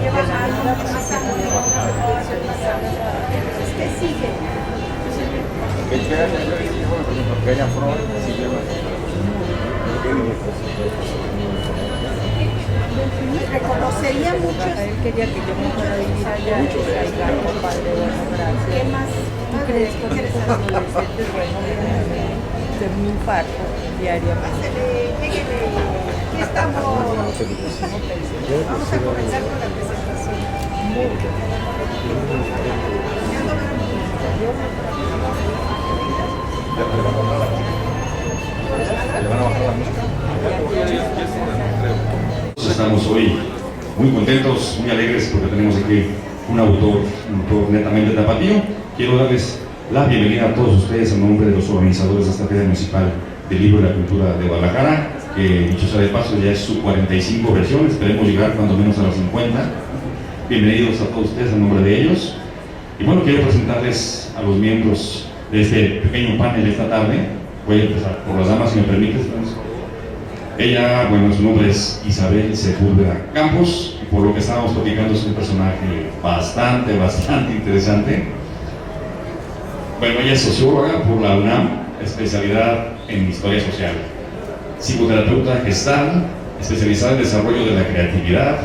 lleva más amor, ¿qué sigue? Reconocería muchos. Él quería que yo me fuera a vivir allá y salga como padre, bueno, gracias. ¿Qué más? ¿Tú crees que con los adolescentes, bueno, de un infarto diariamente? Aquí estamos. Vamos a comenzar con la presentación. Estamos hoy muy contentos, muy alegres porque tenemos aquí un autor netamente tapatío. Quiero darles la bienvenida a todos ustedes en nombre de los organizadores de esta Feria Municipal del Libro y la Cultura de Guadalajara, que dicho sea de paso ya es su 45 versión, esperemos llegar cuando menos a las 50. Bienvenidos a todos ustedes en nombre de ellos. Y bueno, quiero presentarles a los miembros de este pequeño panel esta tarde. Voy a empezar por las damas, si me permites. Ella, bueno, su nombre es Isabel Sepúlveda Campos, y por lo que estábamos platicando es un personaje bastante interesante. Bueno, ella es socióloga por la UNAM, especialidad en Historia Social, psicoterapeuta gestal, especializada en desarrollo de la creatividad,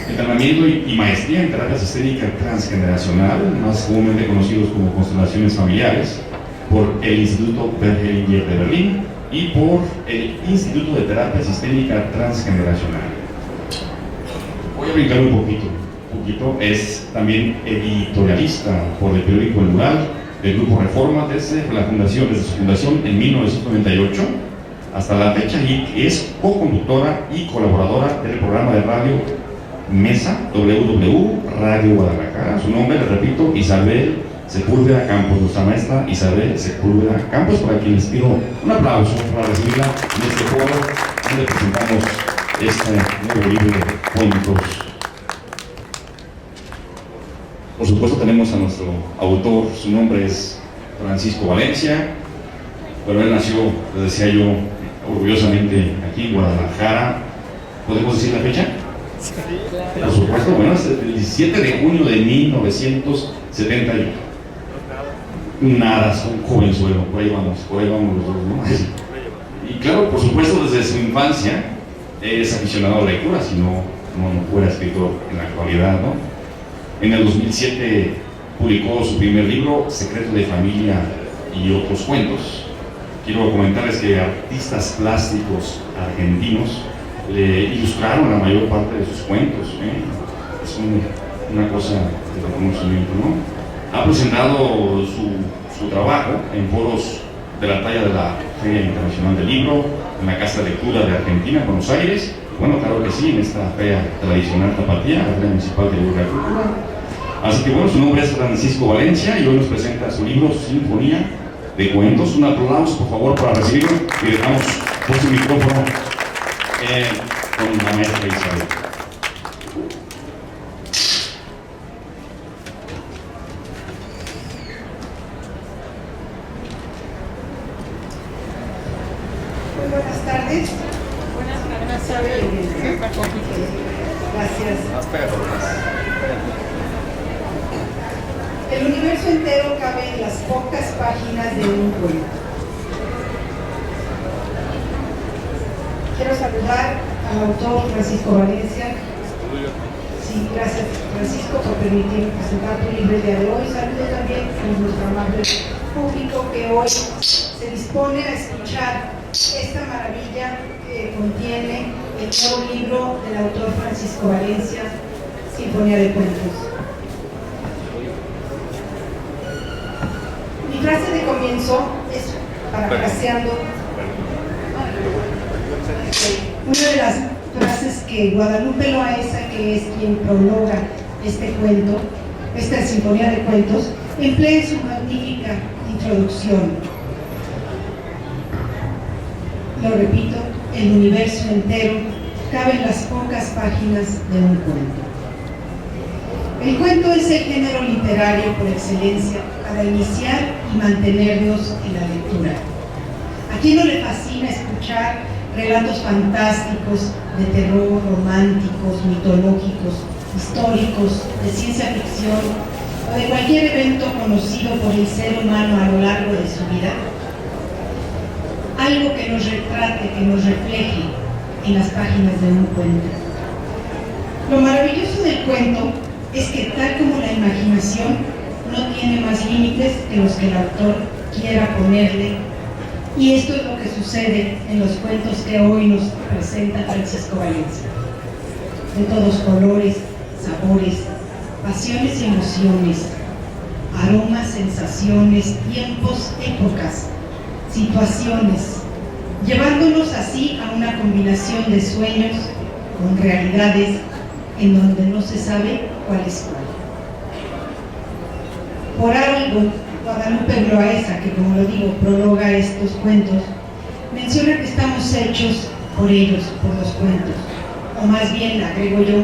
entrenamiento y maestría en terapia sistémica transgeneracional, más comúnmente conocidos como constelaciones familiares, por el Instituto Bergelinger de Berlín y por el Instituto de Terapia Sistémica Transgeneracional. Voy a brincar un poquito. Es también editorialista por el periódico El Mural del Grupo Reforma desde su fundación en 1998 hasta la fecha, y es co-conductora y colaboradora del programa de radio Mesa WW Radio Guadalajara. Su nombre, le repito, Isabel Sepúlveda Campos, nuestra maestra Isabel Sepúlveda Campos, para quien les pido un aplauso para recibirla en este foro donde presentamos este nuevo libro de cuentos. Por supuesto tenemos a nuestro autor, su nombre es Francisco Valencia, pero él nació, les decía yo, orgullosamente aquí en Guadalajara. ¿Podemos decir la fecha? Sí, claro. Por supuesto, bueno, es el 17 de junio de 1971. Nada, es un jovenzuelo, por ahí vamos los dos, ¿no? Y claro, por supuesto, desde su infancia es aficionado a la lectura, si no fuera escritor en la actualidad, ¿no? En el 2007 publicó su primer libro, Secreto de Familia y otros cuentos. Quiero comentarles que artistas plásticos argentinos le ilustraron la mayor parte de sus cuentos, ¿eh? Es una cosa de reconocimiento, ¿no? Ha presentado su trabajo en foros de la talla de la Feria Internacional del Libro, en la Casa de Lectura de Argentina, en Buenos Aires. Bueno, claro que sí, en esta feria tradicional tapatía, la Feria Municipal de Libro y la Cultura. Así que bueno, su nombre es Francisco Valencia y hoy nos presenta su libro Sinfonía de Cuentos. Un aplauso, por favor, para recibirlo, y dejamos por su micrófono con la maestra Isabel. Muy buenas tardes. Buenas tardes. Gracias. El universo entero cabe en las pocas páginas de un cuento. Quiero saludar al autor Francisco Valencia. Sí, gracias Francisco por permitirme presentar tu libro el día de hoy. Saludo también a nuestro amable público que hoy se dispone a escuchar esta maravilla que contiene el nuevo libro del autor Francisco Valencia, Sinfonía de Cuentos. Mi frase de comienzo es parafraseando una de las frases que Guadalupe Loaesa, que es quien prologa este cuento, esta Sinfonía de Cuentos, emplea en su magnífica introducción. Lo repito, el universo entero cabe en las pocas páginas de un cuento. El cuento es el género literario por excelencia para iniciar y mantenernos en la lectura. ¿A quién no le fascina escuchar relatos fantásticos de terror, románticos, mitológicos, históricos, de ciencia ficción o de cualquier evento conocido por el ser humano a lo largo de su vida, algo que nos retrate, que nos refleje en las páginas de un cuento. Lo maravilloso del cuento es que, tal como la imaginación no tiene más límites que los que el autor quiera ponerle, y esto es lo que sucede en los cuentos que hoy nos presenta Francisco Valencia. De todos colores, sabores, pasiones y emociones, aromas, sensaciones, tiempos, épocas, situaciones, llevándonos así a una combinación de sueños con realidades en donde no se sabe cuál es cuál. Por algo, Guadalupe Loaesa, que como lo digo, prologa estos cuentos, menciona que estamos hechos por ellos, por los cuentos, o más bien, agrego yo,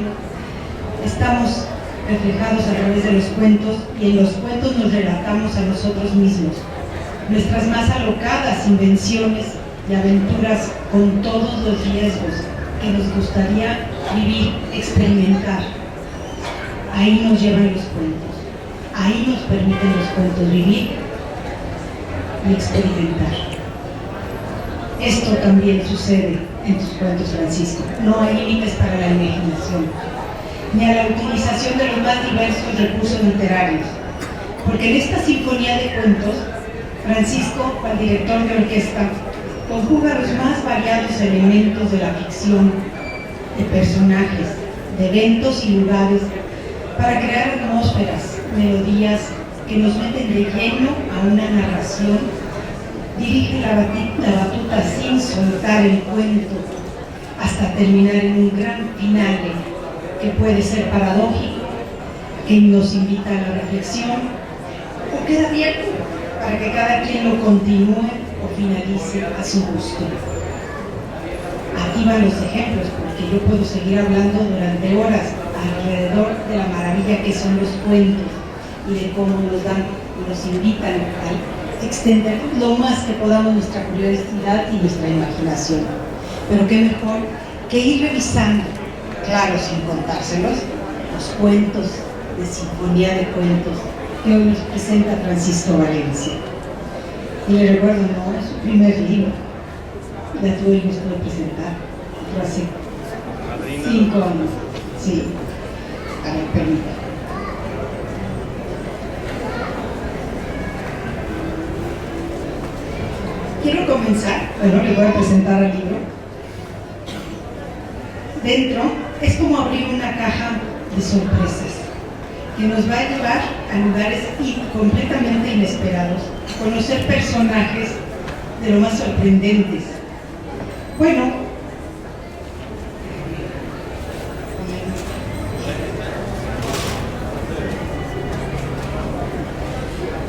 estamos reflejados a través de los cuentos, y en los cuentos nos relatamos a nosotros mismos, nuestras más alocadas invenciones y aventuras con todos los riesgos que nos gustaría vivir, experimentar. Ahí nos llevan los cuentos, ahí nos permiten los cuentos vivir y experimentar. Esto también sucede en tus cuentos, Francisco. No hay límites para la imaginación, ni a la utilización de los más diversos recursos literarios, porque en esta sinfonía de cuentos, Francisco, cual director de orquesta, conjuga los más variados elementos de la ficción, de personajes, de eventos y lugares, para crear atmósferas, melodías que nos meten de lleno a una narración. Dirige la batuta sin soltar el cuento hasta terminar en un gran finale que puede ser paradójico, que nos invita a la reflexión, o queda abierto para que cada quien lo continúe o finalice a su gusto. Aquí van los ejemplos, porque yo puedo seguir hablando durante horas alrededor de la maravilla que son los cuentos y de cómo nos dan y nos invitan a extender lo más que podamos nuestra curiosidad y nuestra imaginación. Pero qué mejor que ir revisando, claro, sin contárselos, los cuentos de Sinfonía de Cuentos que hoy nos presenta Francisco Valencia. Y le recuerdo, no, es su primer libro, la tuve el gusto de presentar, fue hace 5 años. Sí, a ver, permítame. Quiero comenzar, bueno, les voy a presentar el libro. Dentro es como abrir una caja de sorpresas que nos va a llevar a lugares completamente inesperados, a conocer personajes de lo más sorprendentes. Bueno,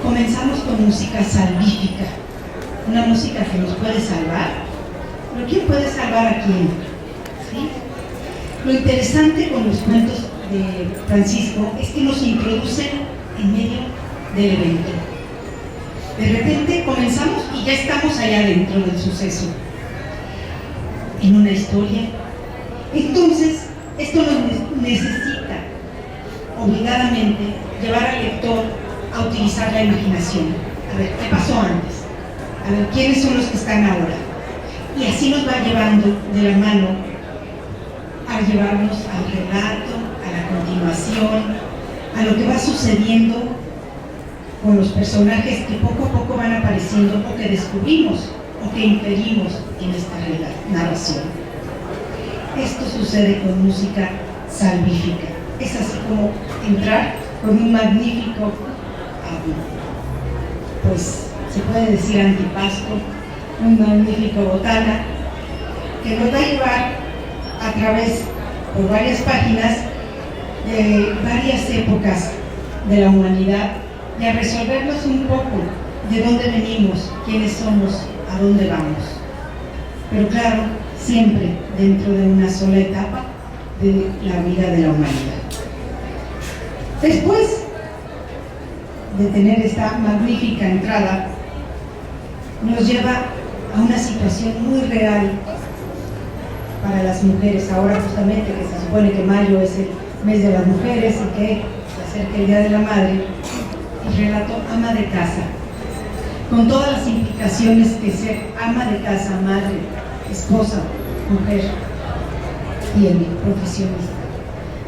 comenzamos con música salvífica, una música que nos puede salvar. ¿Pero quién puede salvar a quién? ¿Sí? Lo interesante con los cuentos de Francisco es que nos introducen en medio del evento. De repente comenzamos y ya estamos allá dentro del suceso, en una historia. Entonces, esto nos necesita obligadamente llevar al lector a utilizar la imaginación. A ver, ¿qué pasó antes? A ver, ¿quiénes son los que están ahora? Y así nos va llevando de la mano a llevarnos al relato, a la continuación, a lo que va sucediendo con los personajes que poco a poco van apareciendo o que descubrimos o que inferimos en esta narración. Esto sucede con música salvífica. Es así como entrar con un magnífico, pues se puede decir antipasto, un magnífico botana, que nos va a llevar a través, por varias páginas, de varias épocas de la humanidad y a resolvernos un poco de dónde venimos, quiénes somos, a dónde vamos. Pero claro, siempre dentro de una sola etapa de la vida de la humanidad. Después de tener esta magnífica entrada, nos lleva a una situación muy real para las mujeres, ahora justamente que se supone que mayo es el mes de las mujeres y que se acerca el Día de la Madre, el relato ama de casa, con todas las implicaciones que ser ama de casa, madre, esposa, mujer, tiene, profesionista.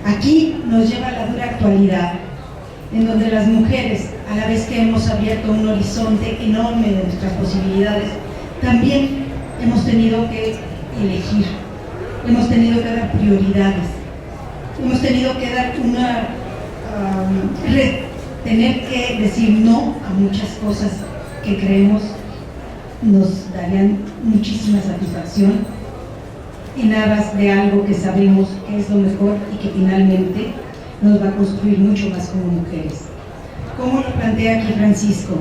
Aquí nos lleva a la dura actualidad, en donde las mujeres, a la vez que hemos abierto un horizonte enorme de nuestras posibilidades, también hemos tenido que elegir, hemos tenido que dar prioridades, hemos tenido que dar tener que decir no a muchas cosas que creemos nos darían muchísima satisfacción en aras de algo que sabemos que es lo mejor y que finalmente nos va a construir mucho más como mujeres. ¿Cómo lo plantea aquí Francisco?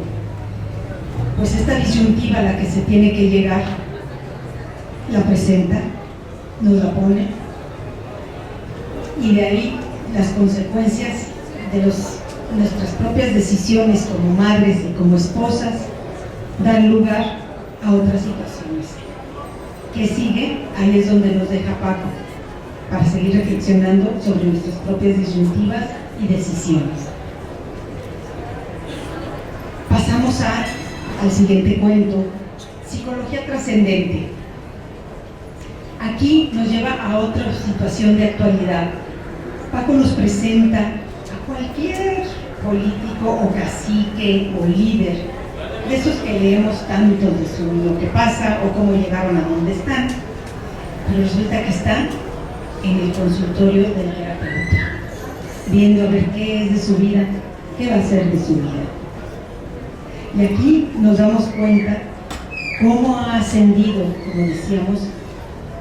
Pues esta disyuntiva a la que se tiene que llegar la presenta, nos la pone, y de ahí las consecuencias de nuestras propias decisiones como madres y como esposas dan lugar a otras situaciones. ¿Qué sigue? Ahí es donde nos deja Paco, para seguir reflexionando sobre nuestras propias disyuntivas y decisiones. Pasamos al siguiente cuento, Psicología Trascendente. Aquí nos lleva a otra situación de actualidad. Paco nos presenta a cualquier político o cacique o líder, de esos que leemos tanto de lo que pasa o cómo llegaron a donde están, pero resulta que están en el consultorio del terapeuta, viendo a ver qué es de su vida, qué va a ser de su vida. Y aquí nos damos cuenta cómo ha ascendido, como decíamos,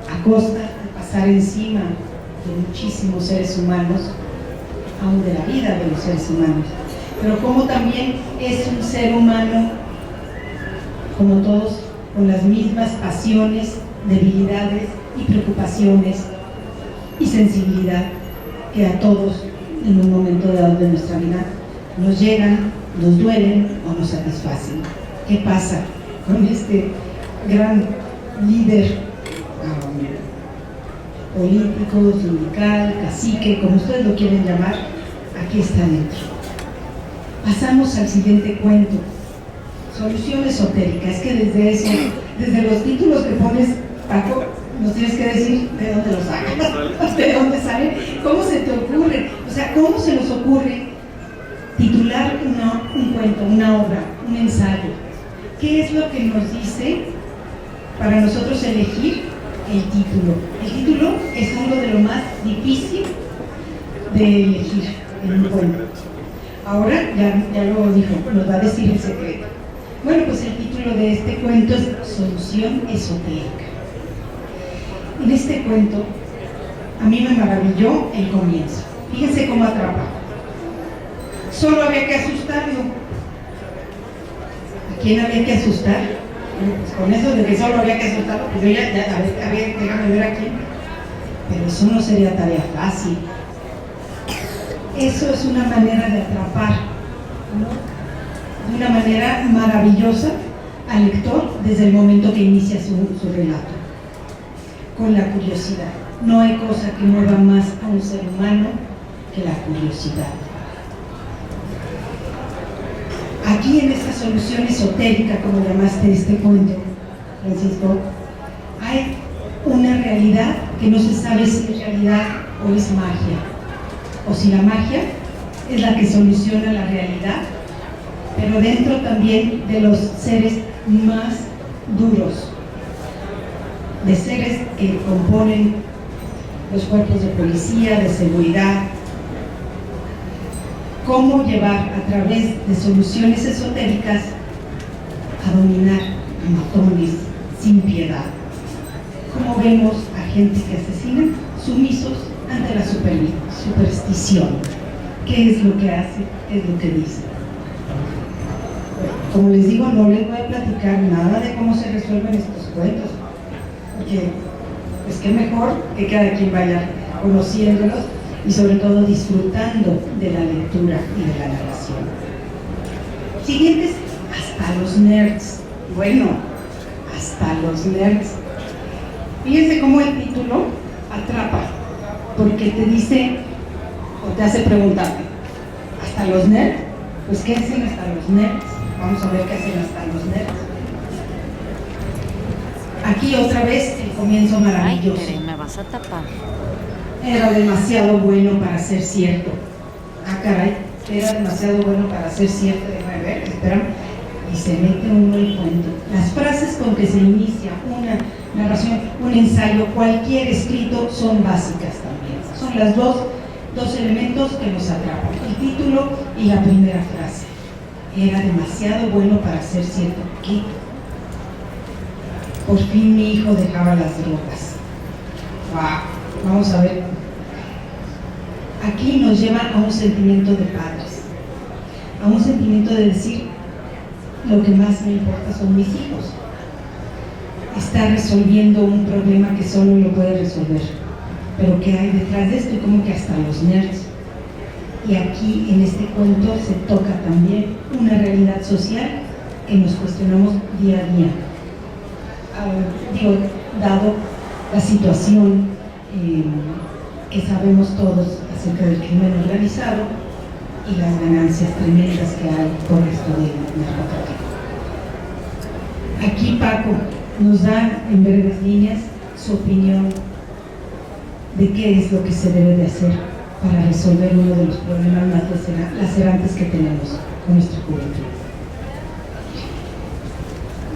a costa de pasar encima de muchísimos seres humanos, aún de la vida de los seres humanos, pero cómo también es un ser humano, como todos, con las mismas pasiones, debilidades y preocupaciones y sensibilidad que a todos en un momento dado de nuestra vida nos llegan, nos duelen o nos satisfacen. ¿Qué pasa con este gran líder político, sindical, cacique, como ustedes lo quieren llamar? Aquí está dentro. Pasamos al siguiente cuento, Solución Esotérica. Es que desde los títulos que pones, Paco, nos tienes que decir de dónde los sacas, de dónde salen, cómo se te ocurre, o sea, cómo se nos ocurre titular un cuento, una obra, un ensayo. ¿Qué es lo que nos dice para nosotros elegir el título? El título es algo de lo más difícil de elegir en un cuento. Ahora ya lo dijo, nos va a decir el secreto. Bueno, pues el título de este cuento es Solución Esotérica. En este cuento, a mí me maravilló el comienzo. Fíjense cómo atrapa. Solo había que asustarlo. ¿A quién había que asustar? Bueno, pues con eso de que solo había que asustarlo, pues yo a ver, déjame ver aquí. Pero eso no sería tarea fácil. Eso es una manera de atrapar, ¿no? De una manera maravillosa al lector desde el momento que inicia su relato, con la curiosidad. No hay cosa que mueva más a un ser humano que la curiosidad. Aquí en esta solución esotérica, como llamaste este cuento, Francisco, hay una realidad que no se sabe si es realidad o es magia, o si la magia es la que soluciona la realidad, pero dentro también de los seres más duros, de seres que componen los cuerpos de policía, de seguridad. Cómo llevar a través de soluciones esotéricas a dominar a matones sin piedad. Cómo vemos a gente que asesina sumisos ante la superstición. ¿Qué es lo que hace? ¿Qué es lo que dice? Como les digo, no les voy a platicar nada de cómo se resuelven estos cuentos, porque pues qué mejor que cada quien vaya conociéndolos y sobre todo disfrutando de la lectura y de la narración. Siguientes, hasta los nerds. Bueno, hasta los nerds. Fíjense cómo el título atrapa, porque te dice te hace preguntarte, ¿hasta los nerds? Pues ¿qué hacen hasta los nerds? Vamos a ver qué hacen hasta los nerds. Aquí otra vez el comienzo maravilloso. Ay, me vas a tapar. Era demasiado bueno para ser cierto. Ah, caray, era demasiado bueno para ser cierto. Déjame ver, espera. Y se mete uno el cuento. Las frases con que se inicia una narración, un ensayo, cualquier escrito, son básicas también. Son las dos elementos que nos atrapan, el título y la primera frase. Era demasiado bueno para ser cierto. ¿Qué? Por fin mi hijo dejaba las drogas. ¡Wow! Vamos a ver. Aquí nos lleva a un sentimiento de padres, a un sentimiento de decir, lo que más me importa son mis hijos. Está resolviendo un problema que solo lo puede resolver. Pero ¿qué hay detrás de esto? Y como que hasta los nerds. Y aquí en este cuento se toca también una realidad social que nos cuestionamos día a día. Dado la situación que sabemos todos acerca del crimen organizado y las ganancias tremendas que hay por esto del narcotráfico. Aquí Paco nos da en breves líneas su opinión de qué es lo que se debe de hacer para resolver uno de los problemas más lacerantes que tenemos con nuestra juventud.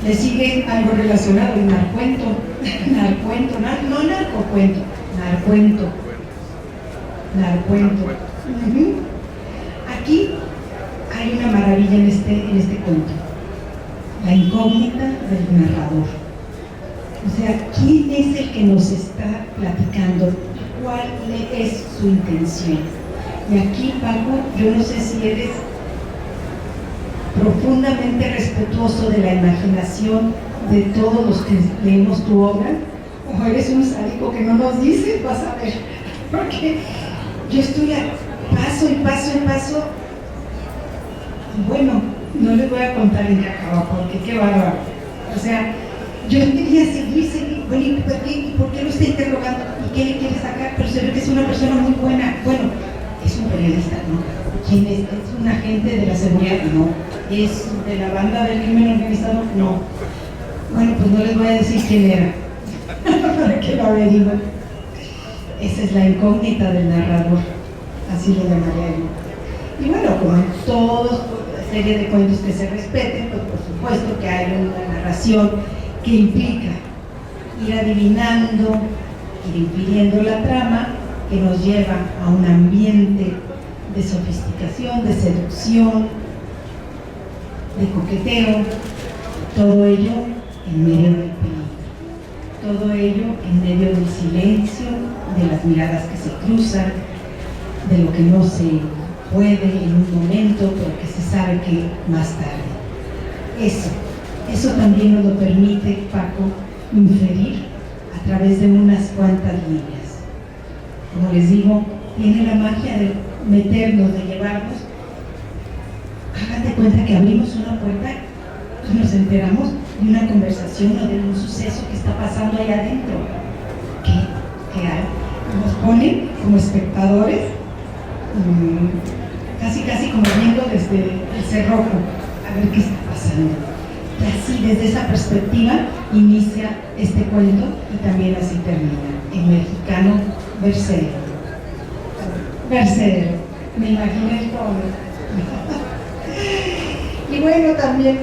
Le sigue algo relacionado, el narcuento, no narcocuento, narcuento. Aquí hay una maravilla en este cuento, la incógnita del narrador. O sea, ¿quién es el que nos está platicando? ¿Cuál es su intención? Y aquí, Paco, yo no sé si eres profundamente respetuoso de la imaginación de todos los que leemos tu obra, o eres un sádico que no nos dices, vas a ver, porque yo estoy a paso y paso, y bueno, no les voy a contar en qué acaba, porque qué bárbaro. O sea, yo quería seguir, bueno, ¿y por qué lo está interrogando? ¿Y qué le quiere sacar? Pero se ve que es una persona muy buena. Bueno, es un periodista, ¿no? ¿Quién es? ¿Es un agente de la seguridad? No. ¿Es de la banda del crimen organizado? No. Bueno, pues no les voy a decir quién era, para que lo averigüen. Esa es la incógnita del narrador, así lo llamaría yo. Y bueno, como en toda serie de cuentos que se respeten, pues por supuesto que hay una narración que implica ir adivinando, ir infiriendo la trama, que nos lleva a un ambiente de sofisticación, de seducción, de coqueteo, todo ello en medio del peligro, todo ello en medio del silencio, de las miradas que se cruzan, de lo que no se puede en un momento, pero que se sabe que más tarde. Eso también nos lo permite, Paco, inferir a través de unas cuantas líneas. Como les digo, tiene la magia de meternos, de llevarnos. Háganse cuenta que abrimos una puerta y nos enteramos de una conversación o de un suceso que está pasando ahí adentro. ¿Qué hay? Nos ponen como espectadores, casi como viendo desde el cerrojo, a ver qué está pasando. Y así, desde esa perspectiva, inicia este cuento y también así termina. El mexicano versedero. Me imaginé el tono. Y bueno, también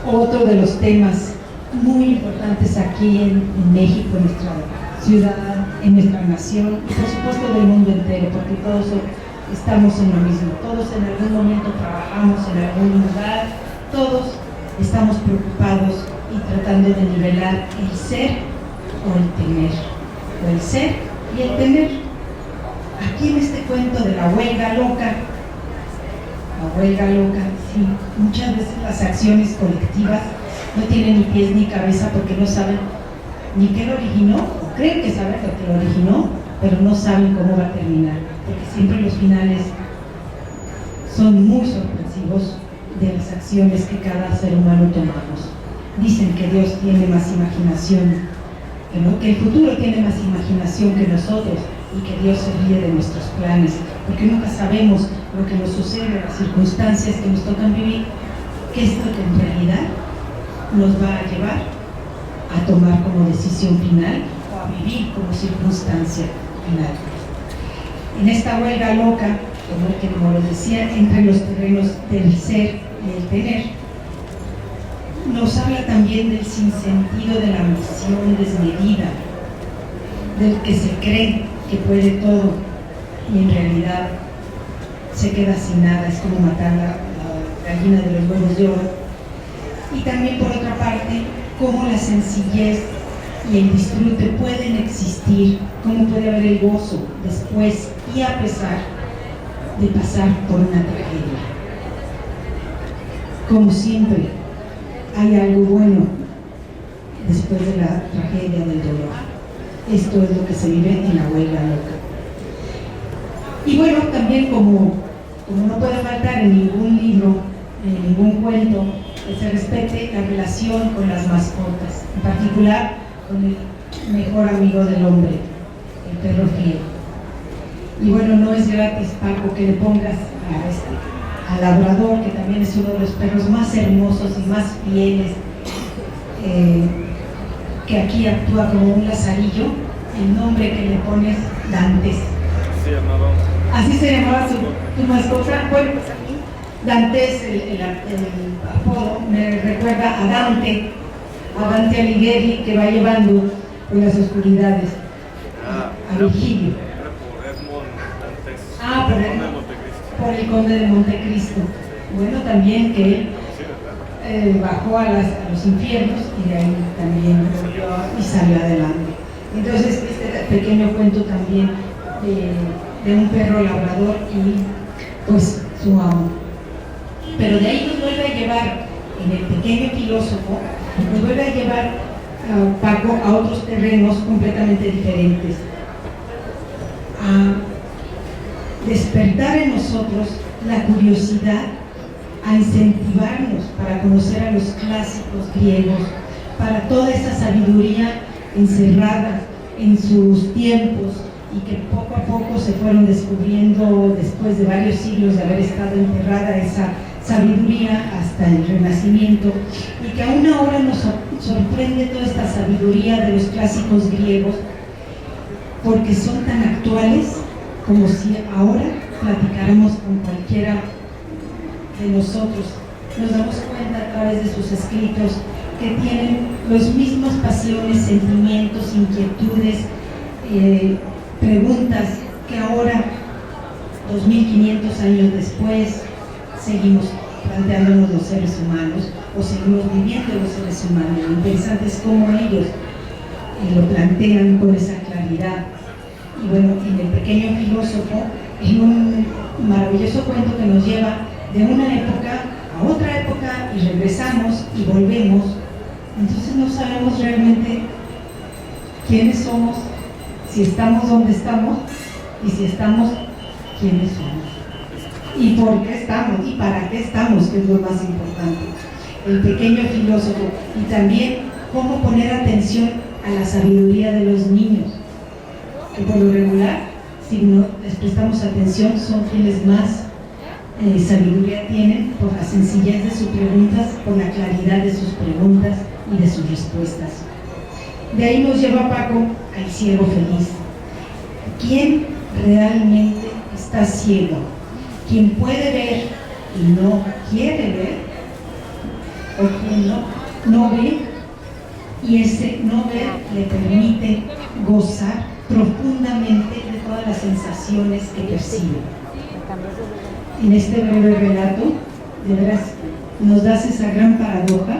otro de los temas muy importantes aquí en México, en nuestra ciudad, en nuestra nación y por supuesto del mundo entero, porque todos estamos en lo mismo, todos en algún momento trabajamos en algún lugar, todos estamos preocupados y tratando de nivelar el ser o el tener, o el ser y el tener. Aquí en este cuento de la huelga loca, sí, muchas veces las acciones colectivas no tienen ni pies ni cabeza porque no saben ni qué lo originó, o creen que saben lo que lo originó, pero no saben cómo va a terminar, porque siempre los finales son muy sorpresivos de las acciones que cada ser humano tomamos. Dicen que Dios tiene más imaginación que el futuro tiene más imaginación que nosotros y que Dios se ríe de nuestros planes, porque nunca sabemos lo que nos sucede, las circunstancias que nos tocan vivir, qué es lo que en realidad nos va a llevar a tomar como decisión final o a vivir como circunstancia final. En esta huelga loca, como les decía, entre los terrenos del ser y el tener, nos habla también del sinsentido de la ambición desmedida, del que se cree que puede todo y en realidad se queda sin nada, es como matar la gallina de los huevos de oro. Y también, por otra parte, cómo la sencillez y el disfrute pueden existir, cómo puede haber el gozo después y a pesar de pasar por una tragedia. Como siempre, hay algo bueno después de la tragedia del dolor. Esto es lo que se vive en la huelga loca. Y bueno, también como no puede faltar en ningún libro, en ningún cuento, que se respete la relación con las mascotas, en particular con el mejor amigo del hombre, el perro fiel. Y bueno, no es gratis, Paco, que le pongas al labrador, que también es uno de los perros más hermosos y más fieles, que aquí actúa como un lazarillo, el nombre que le pones, Dantes. Así se llamaba tu mascota. Bueno, Dantes, el apodo, me recuerda a Dante Alighieri, que va llevando por las oscuridades a Virgilio. Por el Conde de Montecristo. Bueno, también que él bajó a los infiernos y de ahí también volvió y salió adelante. Entonces, este pequeño cuento también de un perro labrador y pues su amo. Pero de ahí nos vuelve a llevar, en el pequeño filósofo, nos vuelve a llevar Paco a otros terrenos completamente diferentes. A despertar en nosotros la curiosidad, a incentivarnos para conocer a los clásicos griegos, para toda esa sabiduría encerrada en sus tiempos y que poco a poco se fueron descubriendo después de varios siglos de haber estado enterrada esa sabiduría hasta el Renacimiento, y que aún ahora nos sorprende toda esta sabiduría de los clásicos griegos, porque son tan actuales como si ahora platicáramos con cualquiera de nosotros. Nos damos cuenta a través de sus escritos que tienen las mismas pasiones, sentimientos, inquietudes, preguntas que ahora, 2500 años después, seguimos planteándonos los seres humanos o seguimos viviendo los seres humanos. Lo interesante es cómo ellos lo plantean con esa claridad. Y bueno, en el pequeño filósofo, en un maravilloso cuento que nos lleva de una época a otra época y regresamos y volvemos. Entonces no sabemos realmente quiénes somos, si estamos donde estamos y si estamos, quiénes somos y por qué estamos y para qué estamos, que es lo más importante. El pequeño filósofo, y también cómo poner atención a la sabiduría de los niños, que por lo regular, si no les prestamos atención, son quienes más sabiduría tienen por la sencillez de sus preguntas, por la claridad de sus preguntas y de sus respuestas. De ahí nos lleva Paco al ciego feliz. ¿Quién realmente está ciego? ¿Quién puede ver y no quiere ver? ¿O quien no ve y ese no ver le permite gozar profundamente de todas las sensaciones que percibe? En este breve relato, de veras, nos das esa gran paradoja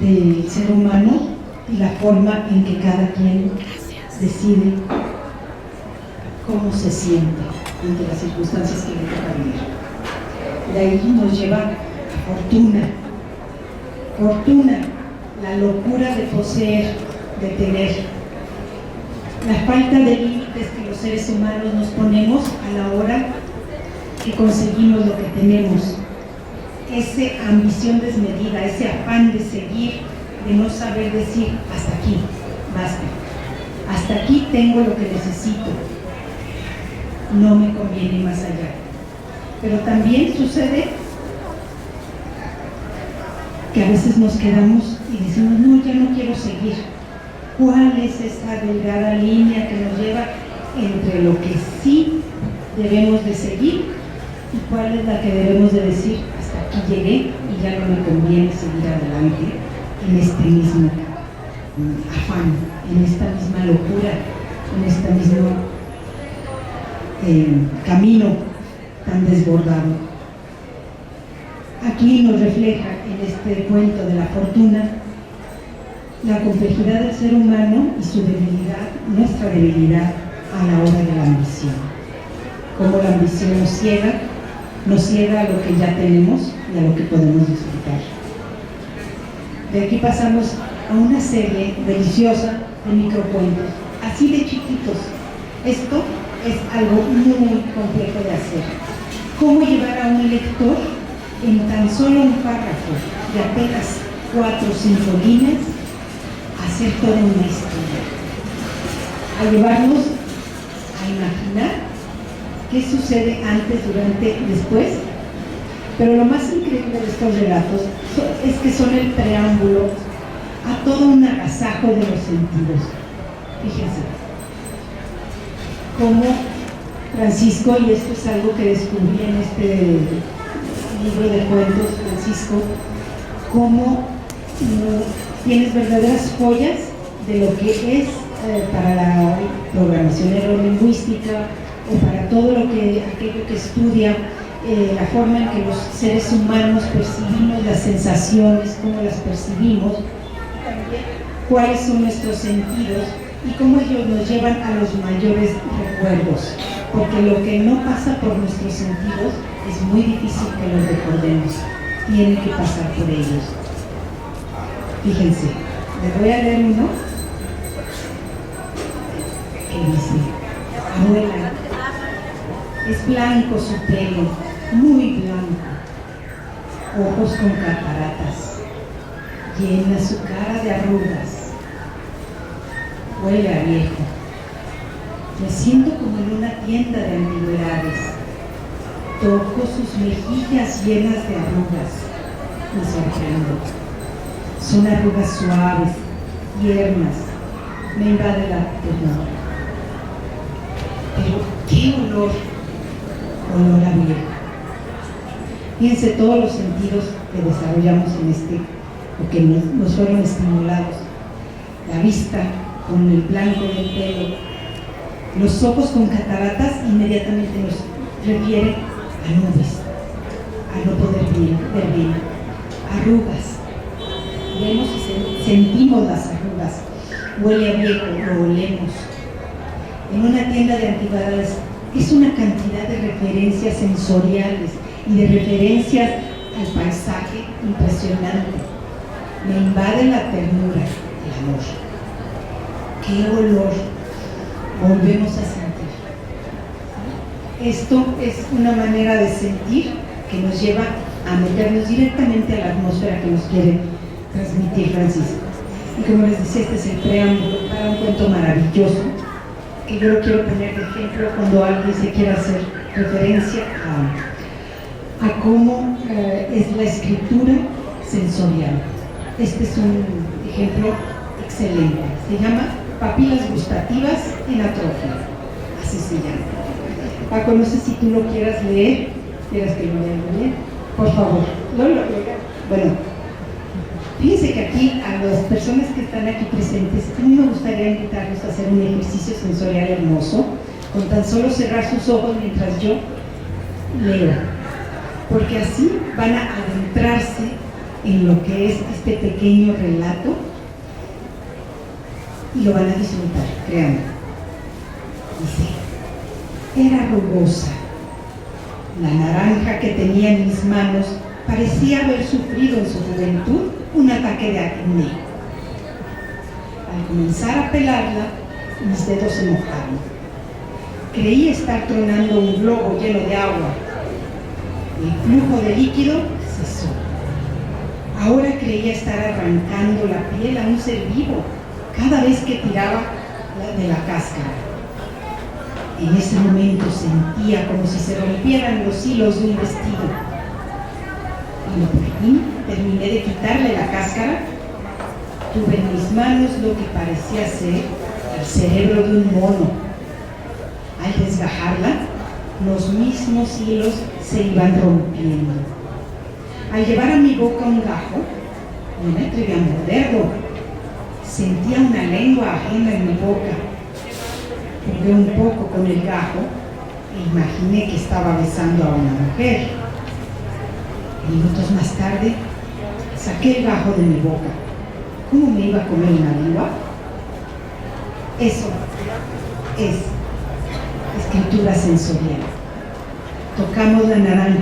del ser humano y la forma en que cada quien decide cómo se siente ante las circunstancias que le toca vivir. De ahí nos lleva a fortuna, la locura de poseer, de tener, la falta de límites que los seres humanos nos ponemos a la hora que conseguimos lo que tenemos, esa ambición desmedida, ese afán de seguir, de no saber decir hasta aquí, basta, hasta aquí tengo lo que necesito, no me conviene más allá. Pero también sucede que a veces nos quedamos y decimos, no, ya no quiero seguir. ¿Cuál es esa delgada línea que nos lleva entre lo que sí debemos de seguir y cuál es la que debemos de decir, hasta aquí llegué y ya no me conviene seguir adelante en este mismo afán, en esta misma locura, en este mismo camino tan desbordado? Aquí nos refleja en este cuento de la fortuna la complejidad del ser humano y su debilidad, nuestra debilidad a la hora de la ambición. Cómo la ambición nos ciega a lo que ya tenemos y a lo que podemos disfrutar. De aquí pasamos a una serie deliciosa de microcuentos, así de chiquitos. Esto es algo muy complejo de hacer. ¿Cómo llevar a un lector en tan solo un párrafo de apenas 4 o 5 líneas a hacer toda una historia? A llevarnos a imaginar qué sucede antes, durante, después. Pero lo más increíble de estos relatos es que son el preámbulo a todo un agasajo de los sentidos. Fíjense cómo Francisco, y esto es algo que descubrí en este libro de cuentos, Francisco, cómo tienes verdaderas joyas de lo que es para la programación neurolingüística o para todo aquello que estudia la forma en que los seres humanos percibimos las sensaciones, cómo las percibimos, también cuáles son nuestros sentidos y cómo ellos nos llevan a los mayores recuerdos, porque lo que no pasa por nuestros sentidos es muy difícil que lo recordemos, tiene que pasar por ellos. Fíjense, les voy a leer uno que dice: abuela, es blanco su pelo, muy blanco, ojos con cataratas, llena su cara de arrugas, huele a viejo. Me siento como en una tienda de antigüedades, toco sus mejillas llenas de arrugas, me sorprendo. Son arrugas suaves, tiernas, me invade la ternura. Pero qué olor a viejo. Fíjense todos los sentidos que desarrollamos en o que nos fueron estimulados. La vista con el blanco del pelo, los ojos con cataratas inmediatamente nos refiere a nubes, a no poder ver bien, arrugas. Vemos y sentimos las arrugas, huele a viejo, lo olemos. En una tienda de antigüedades es una cantidad de referencias sensoriales y de referencias al paisaje impresionante. Me invade la ternura, el amor. ¿Qué olor volvemos a sentir? Esto es una manera de sentir que nos lleva a meternos directamente a la atmósfera que nos quiere transmitir Francisco. Y como les decía, este es el preámbulo para un cuento maravilloso que yo lo quiero poner de ejemplo cuando alguien se quiera hacer referencia a cómo es la escritura sensorial. Este es un ejemplo excelente. Se llama Papilas gustativas en atrofia. Así se llama. Paco, no sé si tú lo quieras leer. ¿Quieres que lo lea? Por favor. Bueno, fíjense que aquí, a las personas que están aquí presentes, a mí me gustaría invitarlos a hacer un ejercicio sensorial hermoso, con tan solo cerrar sus ojos mientras yo leo, porque así van a adentrarse en lo que es este pequeño relato y lo van a disfrutar, créanme. Dice: era rugosa. La naranja que tenía en mis manos parecía haber sufrido en su juventud un ataque de acné. Al comenzar a pelarla, mis dedos se mojaron. Creí estar tronando un globo lleno de agua. El flujo de líquido cesó. Ahora creía estar arrancando la piel a un ser vivo, cada vez que tiraba de la cáscara. En ese momento sentía como si se rompieran los hilos de un vestido. Y por fin terminé de quitarle la cáscara. Tuve en mis manos lo que parecía ser el cerebro de un mono. Al desgajarla, los mismos hilos se iban rompiendo. Al llevar a mi boca un gajo, no me atreví a morderlo. Sentía una lengua ajena en mi boca. Jugué un poco con el gajo e imaginé que estaba besando a una mujer. Minutos más tarde, saqué el gajo de mi boca. ¿Cómo me iba a comer una lengua? Eso es escritura sensorial. Tocamos la naranja,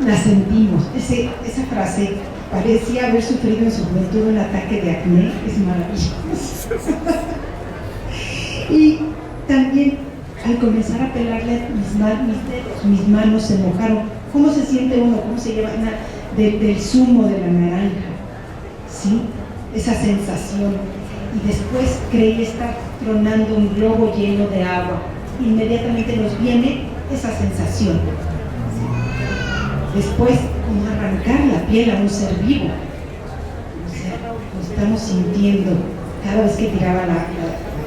la sentimos. Esa frase parecía haber sufrido en su juventud un ataque de acné. Es maravilloso. Y también al comenzar a pelarle mis manos se mojaron. ¿Cómo se siente uno? ¿Cómo se lleva del zumo de la naranja? ¿Sí? Esa sensación. Y después creí estar tronando un globo lleno de agua. Inmediatamente nos viene esa sensación. Después, como arrancar la piel a un ser vivo. O sea, lo estamos sintiendo cada vez que tiraba la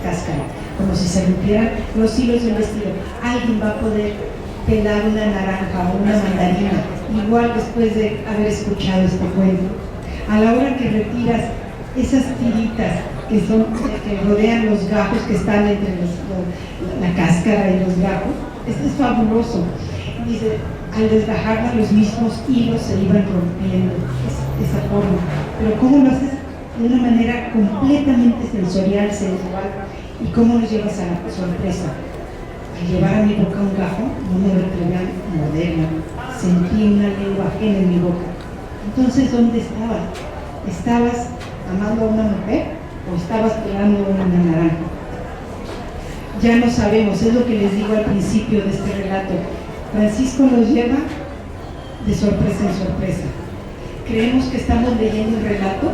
cáscara, como si se rompieran los hilos del vestido. Alguien va a poder pelar una naranja o una mandarina, igual después de haber escuchado este cuento. A la hora que retiras esas tiritas que rodean los gajos que están entre la cáscara y los gajos, esto es fabuloso. Dice, al desgajarla los mismos hilos se iban rompiendo, esa forma. Pero ¿cómo lo haces? De una manera completamente sensorial, sensual. ¿Y cómo nos llevas a la sorpresa? Al llevar a mi boca un gajo, no me atreví a morderla. Sentí una lengua ajena en mi boca. Entonces, ¿dónde estabas? ¿Estabas amando a una mujer o estabas pelando una naranja? Ya no sabemos, es lo que les digo al principio de este relato. Francisco nos lleva de sorpresa en sorpresa. Creemos que estamos leyendo un relato,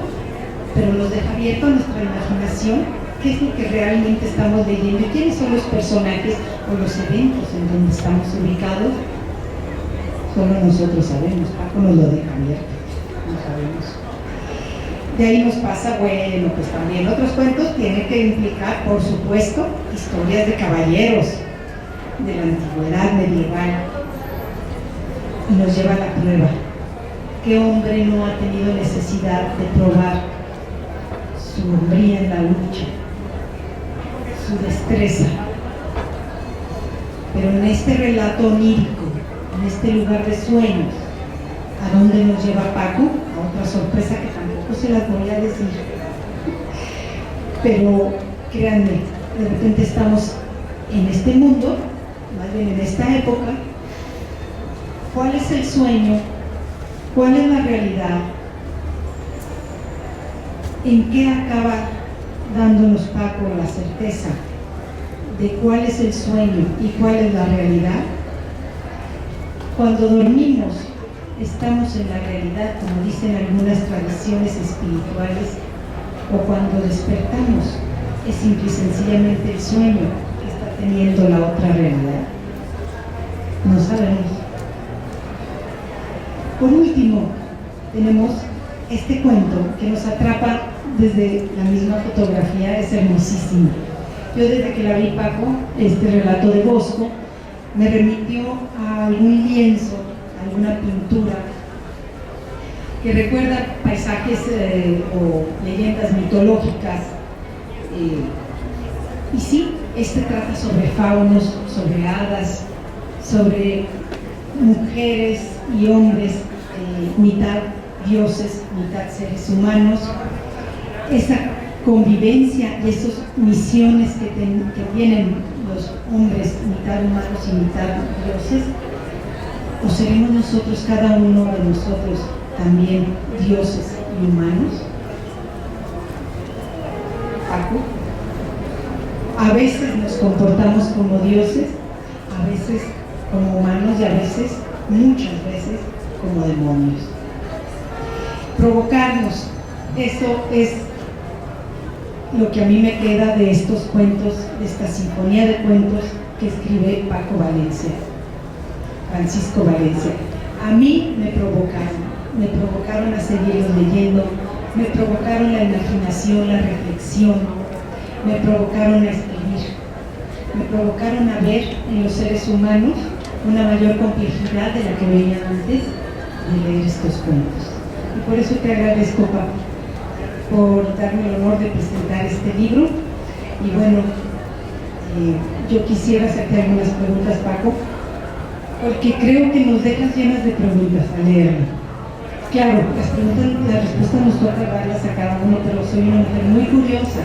pero nos deja abierto a nuestra imaginación qué es lo que realmente estamos leyendo y quiénes son los personajes o los eventos en donde estamos ubicados. Solo nosotros sabemos, Paco nos lo deja abierto, no sabemos. De ahí nos pasa, bueno, pues también otros cuentos tienen que implicar, por supuesto, historias de caballeros de la antigüedad medieval. Y nos lleva a la prueba. ¿Qué hombre no ha tenido necesidad de probar su hombría en la lucha, su destreza? Pero en este relato onírico, en este lugar de sueños, ¿a dónde nos lleva Paco? A otra sorpresa que tampoco se las voy a decir. Pero créanme, de repente estamos en este mundo, más bien en esta época. ¿Cuál es el sueño? ¿Cuál es la realidad? ¿En qué acaba dándonos Paco la certeza de cuál es el sueño y cuál es la realidad? Cuando dormimos, estamos en la realidad, como dicen algunas tradiciones espirituales, o cuando despertamos, es simple y sencillamente el sueño que está teniendo la otra realidad. No sabemos. Por último, tenemos este cuento que nos atrapa desde la misma fotografía, es hermosísimo. Yo desde que la vi, Paco, este relato de Bosco, me remitió a algún lienzo, a alguna pintura que recuerda paisajes o leyendas mitológicas. Y sí, este trata sobre faunos, sobre hadas, sobre mujeres y hombres, mitad dioses, mitad seres humanos. Esa convivencia y esas misiones que tienen los hombres, mitad humanos y mitad dioses, o seremos nosotros, cada uno de nosotros, también dioses y humanos. Paco, a veces nos comportamos como dioses, a veces como humanos y a veces, muchas veces, como demonios. Provocarnos, eso es lo que a mí me queda de estos cuentos, de esta sinfonía de cuentos que escribe Paco Valencia, Francisco Valencia. A mí me provocaron a seguirlos leyendo, me provocaron la imaginación, la reflexión, me provocaron a escribir, me provocaron a ver en los seres humanos una mayor complejidad de la que veía antes de leer estos cuentos. Y por eso te agradezco, Paco, por darme el honor de presentar este libro. Y bueno, yo quisiera hacerte algunas preguntas, Paco, porque creo que nos dejas llenas de preguntas al leerlo. Claro, las respuestas nos toca darlas a cada uno, pero soy una mujer muy curiosa.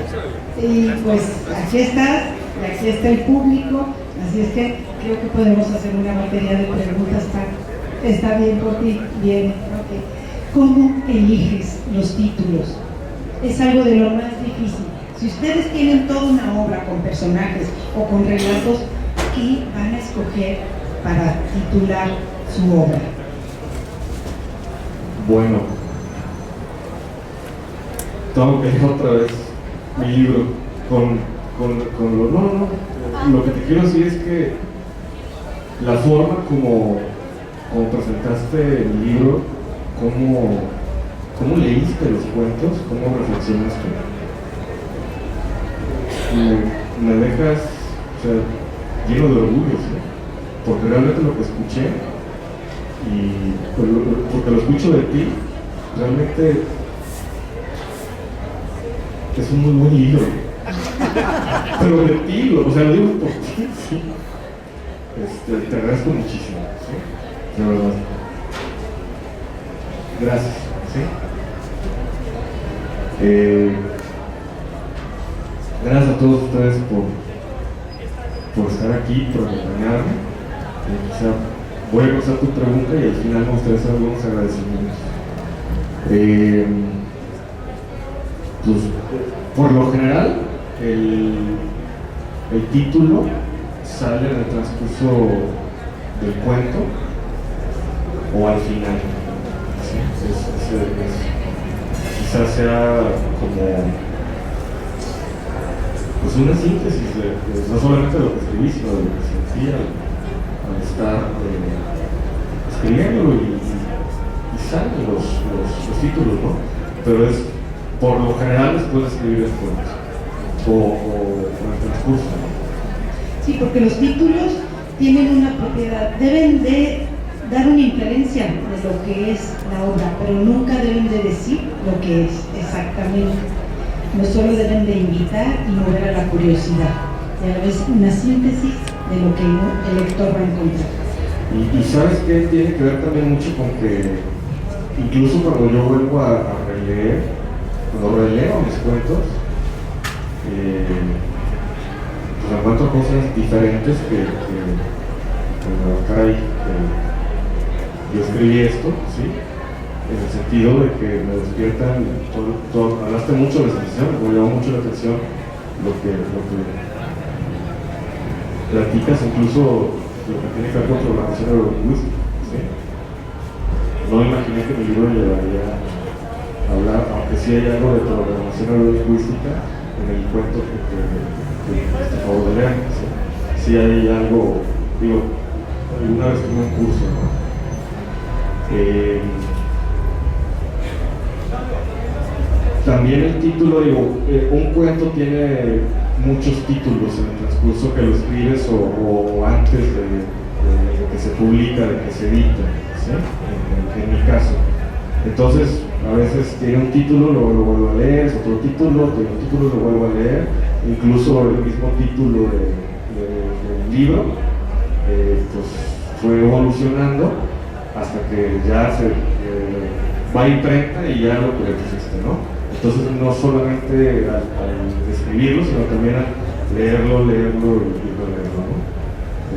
Y pues aquí estás, y aquí está el público, así es que creo que podemos hacer una batería de preguntas, Paco. ¿Está bien por ti? Bien, ok. ¿Cómo eliges los títulos? Es algo de lo más difícil. Si ustedes tienen toda una obra con personajes o con relatos, ¿qué van a escoger para titular su obra? Bueno, tengo que leer otra vez mi libro lo que te quiero decir es que la forma como presentaste el libro, cómo leíste los cuentos, cómo reflexionaste, me dejas, o sea, lleno de orgullo, ¿sí? Porque realmente lo que escuché, y porque lo escucho de ti, realmente es un muy buen libro. Pero de ti, o sea, lo digo por ti, sí. Te agradezco muchísimo, ¿sí? De verdad. Gracias, ¿sí? Gracias a todos ustedes por estar aquí, por acompañarme. Voy a contestar tu pregunta y al final me gustaría hacer algunos agradecimientos. Pues, por lo general, el título sale en el transcurso del cuento o al final. ¿Sí? Quizás sea como pues una síntesis no solamente de lo que escribí, sino de lo que sentía al estar escribiéndolo y salen los títulos, ¿no? Pero es por lo general después de escribir el cuento o en el transcurso, ¿no? Sí, porque los títulos tienen una propiedad, deben de dar una inferencia de lo que es la obra, pero nunca deben de decir lo que es exactamente. No solo deben de invitar y mover a la curiosidad, y a la vez una síntesis de lo que el lector va a encontrar. Y sabes que tiene que ver también mucho con que incluso cuando yo vuelvo a releer, cuando releo mis cuentos, pues encuentro cosas diferentes que caray, yo escribí esto, ¿sí? En el sentido de que me despiertan, hablaste mucho de las decisiones, me llamó mucho la atención lo que platicas, incluso lo que tiene que ver con programación neurolingüística, ¿sí? No imaginé que mi libro llevaría a hablar, aunque sí hay algo de programación neurolingüística en el cuento que acabo de leer, ¿sí? Sí hay algo, digo, alguna vez tuve un curso, ¿no? También el título, digo, un cuento tiene muchos títulos en el transcurso que lo escribes o antes de que se publica, de que se edita, ¿sí? En mi caso. Entonces, a veces tiene un título, lo vuelvo a leer, es otro título, tiene un título, lo vuelvo a leer, incluso el mismo título del libro, pues fue evolucionando hasta que ya se va a imprenta y ya lo que le pusiste, ¿no? Entonces no solamente al escribirlo, sino también a leerlo y releerlo, ¿no?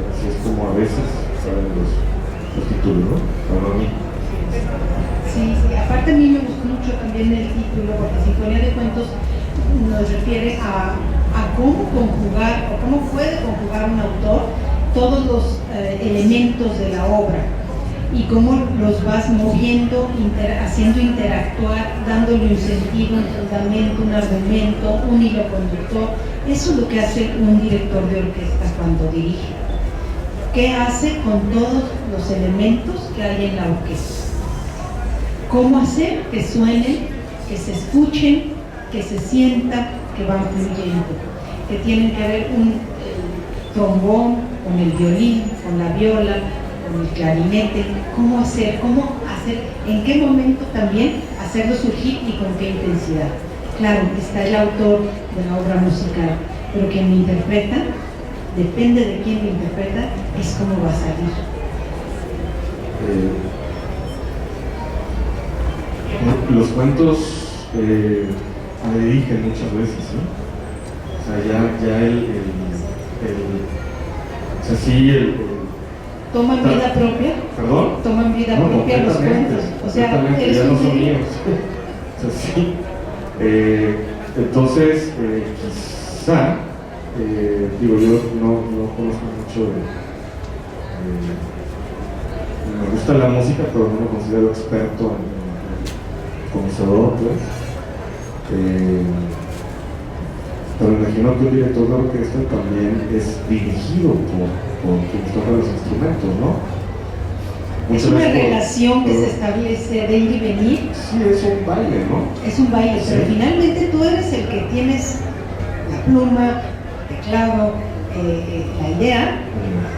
Así es como a veces salen los títulos, ¿no? Para mí. Sí, aparte a mí me gustó mucho también el título, porque Sinfonía de Cuentos nos refiere a cómo conjugar, o cómo puede conjugar un autor todos los elementos de la obra. y cómo los vas moviendo, haciendo interactuar, dándole un sentido, un fundamento, un argumento, un hilo conductor. Eso es lo que hace un director de orquesta cuando dirige. ¿Qué hace con todos los elementos que hay en la orquesta? ¿Cómo hacer que suenen, que se escuchen, que se sientan, que van fluyendo? Que tienen que ver un trombón con el violín, con la viola, con el clarinete. ¿Cómo hacer, en qué momento también hacerlo surgir y con qué intensidad? Claro, está el autor de la obra musical, pero quien lo interpreta, depende de quién lo interpreta, es cómo va a salir. Los cuentos me dirigen muchas veces, ¿no? O sea, ¿Toman vida propia? ¿Perdón? ¿Toman vida propia los cuentos? O sea, ya no son míos. O sea, sí. Entonces, quizá, digo, yo no conozco mucho me gusta la música, pero no me considero experto en conocedor, pues. Pero me imagino que un director de orquesta también es dirigido por quienes tocan los instrumentos, ¿no? Es una relación que se establece de ir y venir. Sí, es un baile, ¿no? Es un baile, sí. Pero finalmente tú eres el que tienes la pluma, el teclado, la idea,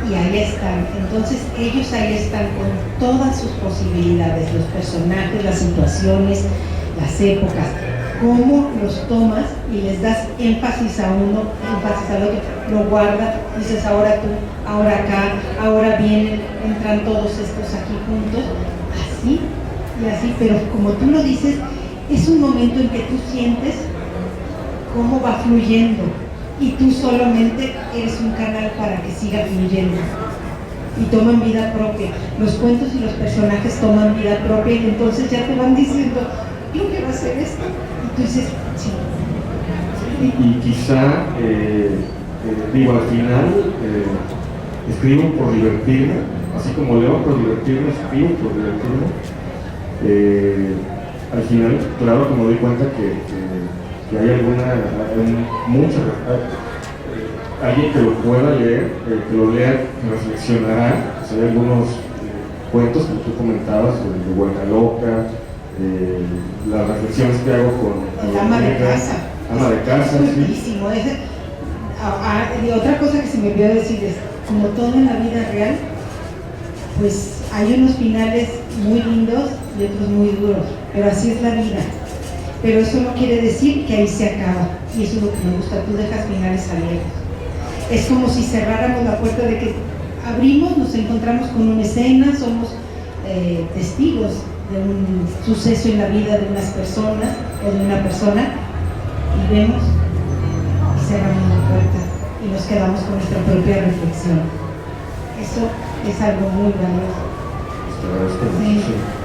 y ahí están. Entonces ellos ahí están con todas sus posibilidades, los personajes, las situaciones, las épocas. Cómo los tomas y les das énfasis a uno, énfasis al otro, lo guardas, dices ahora tú, ahora acá, ahora vienen, entran todos estos aquí juntos, así y así, pero como tú lo dices, es un momento en que tú sientes cómo va fluyendo y tú solamente eres un canal para que siga fluyendo y toman vida propia. Los cuentos y los personajes toman vida propia y entonces ya te van diciendo, yo quiero hacer esto. Y tú dices, sí. Y quizá, digo, al final, escribo por divertirme, así como leo por divertirme, escribo por divertirme. Al final, claro que me doy cuenta que hay alguien que lo pueda leer, que lo lea, que reflexionará. O sea, hay algunos cuentos, como tú comentabas, de Vuelta Loca, las reflexiones que hago con el ama de casa. Ama de casa, sí. Y otra cosa que se me olvidó decir es, como todo en la vida real, pues hay unos finales muy lindos y otros muy duros, pero así es la vida. Pero eso no quiere decir que ahí se acaba, y eso es lo que me gusta, tú dejas finales abiertos. Es como si cerráramos la puerta de que abrimos, nos encontramos con una escena, somos testigos de un suceso en la vida de unas personas o de una persona, y vemos y cerramos la puerta y nos quedamos con nuestra propia reflexión. Eso es algo muy valioso. Te agradezco mucho. Sí.